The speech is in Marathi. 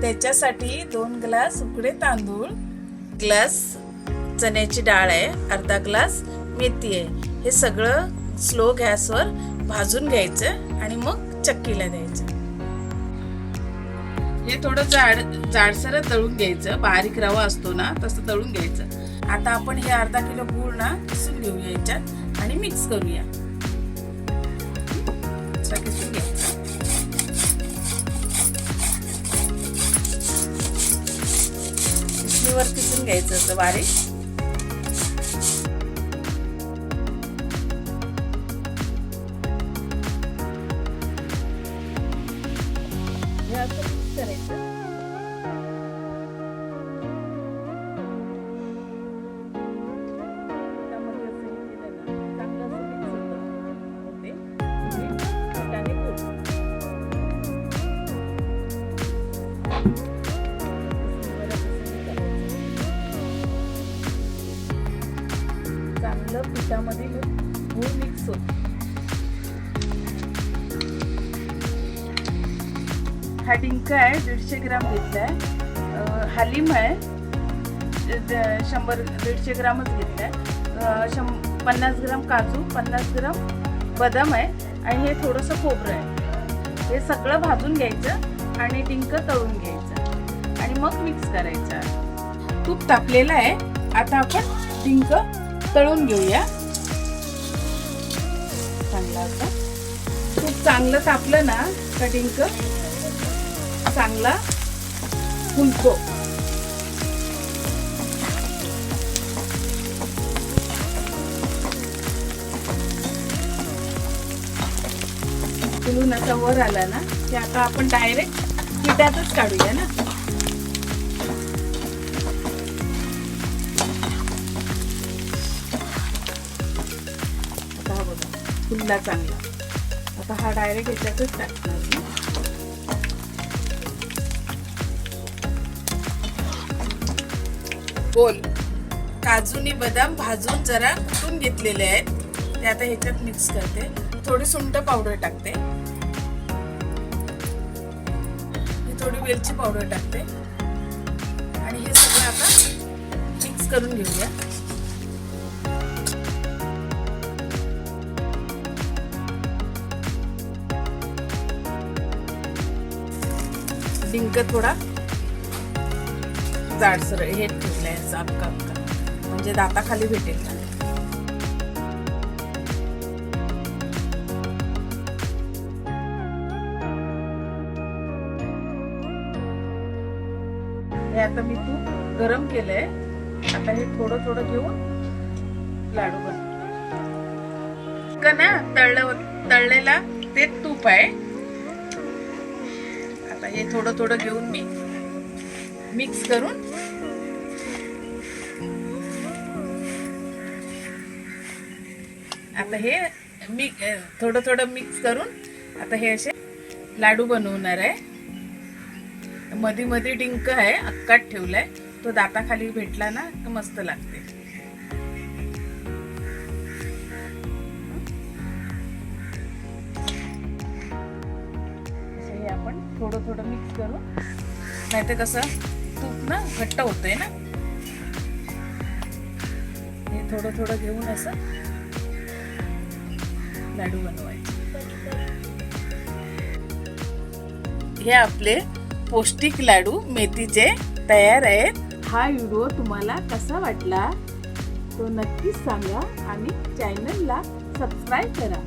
त्याच्यासाठी 2 ग्लास उकडे तांदूळ, ग्लास चण्याची डाळ आहे, अर्धा ग्लास मेथी आहे. हे सगळं स्लो गॅसवर भाजून घ्यायचं आणि मग चक्कीला द्यायचं. हे थोडं जाडसर दळून घ्यायचं. बारीक रवा असतो ना तसं दळून घ्यायचं. आता आपण हे अर्धा किलो गूळ ना किसून घेऊया याच्यात आणि मिक्स करूया. किसून घ्यायचं. किसणीवर किसून घ्यायचं असं बारीक. हे असं मिक्स करायचं. चांगलं पिठामध्ये गूळ मिक्स होत. हा डिंक आहे 150 ग्राम घेतलाय. हालिम आहे 100-150 ग्रामच घेतलाय. 50 ग्राम काजू, 50 ग्राम बदाम आहे आणि हे थोडंसं खोबरं आहे. हे सगळं भाजून घ्यायचं आणि डिंक तळून घ्यायचं आणि मग मिक्स करायचं. तूप तापलेलं आहे. आता आपण डिंक तळून घेऊया. चांगला असं तूप चांगलं तापलं ना का डिंक चांगला फुलतो. फुलून असा वर आला ना की आता आपण डायरेक्ट पिठातच काढूया ना. आता बघा फुलला चांगला. आता हा डायरेक्ट याच्यातच टाकणार. बोल. काजूनी बदाम भाजून जरा कुटून घेतलेले आहेत ते आता ह्याच्यात मिक्स करते. थोडी सुंठ पावडर टाकते. थोडी वेलची पावडर टाकते आणि हे सगळं आता मिक्स करून घेऊया. डिंक थोडा जाडसर हे ठेवलंय अक्का म्हणजे दाताखाली भेटेल ना. हे आता मी तूप गरम केलंय. आता हे थोडं थोडं घेऊन लाडू बनवू ना. तळलेला ते तूप आहे. आता हे थोडं थोडं घेऊन मी मिक्स करून आता हे थोडं थोडं मिक्स करून आता हे असे लाडू बनवणार आहे. मध्ये मध्ये डिंक आहे अक्काट ठेवलाय. तो दाताखाली भेटला ना तर मस्त लागते. हे आपण थोडं थोडं मिक्स करू. नाहीतर कसं तूप ना घट्ट होतंय ना. हे थोडं थोडं घेऊन असं लाडू बनवायचे. हे आपले पौष्टिक लाडू मेथीचे तयार आहेत. हा व्हिडिओ तुम्हाला कसा वाटला तो नक्कीच सांगा आणि चॅनलला सबस्क्राईब करा.